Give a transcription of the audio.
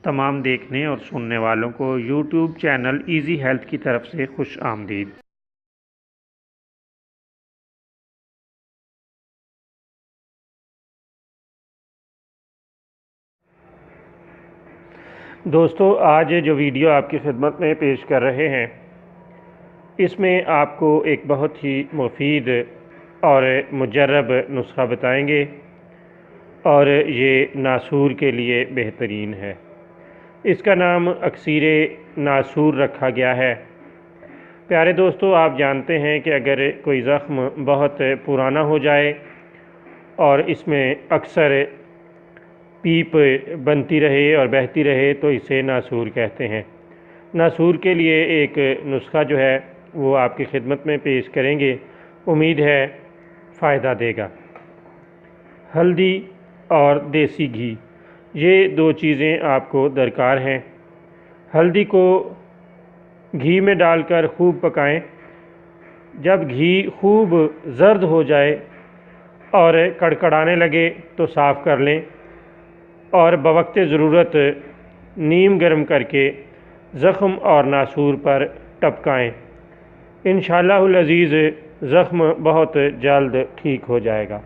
تمام دیکھنے اور سننے والوں کو یوٹیوب چینل ایزی ہیلتھ کی طرف سے خوش آمدید۔ دوستو، آج جو ویڈیو آپ کی خدمت میں پیش کر رہے ہیں، اس میں آپ کو ایک بہت ہی مفید اور مجرب نسخہ بتائیں گے، اور یہ ناسور کے لیے بہترین ہے۔ اس کا نام اکسیر ناسور رکھا گیا ہے۔ پیارے دوستو، آپ جانتے ہیں کہ اگر کوئی زخم بہت پرانا ہو جائے اور اس میں اکثر پیپ بنتی رہے اور بہتی رہے تو اسے ناسور کہتے ہیں۔ ناسور کے لیے ایک نسخہ جو ہے وہ آپ کی خدمت میں پیش کریں گے، امید ہے فائدہ دے گا۔ ہلدی اور دیسی گھی، یہ دو چیزیں آپ کو درکار ہیں۔ ہلدی کو گھی میں ڈال کر خوب پکائیں۔ جب گھی خوب زرد ہو جائے اور کڑکڑانے لگے تو صاف کر لیں، اور بوقت ضرورت نیم گرم کر کے زخم اور ناسور پر ٹپکائیں۔ انشاءاللہ العزیز زخم بہت جلد ٹھیک ہو جائے گا۔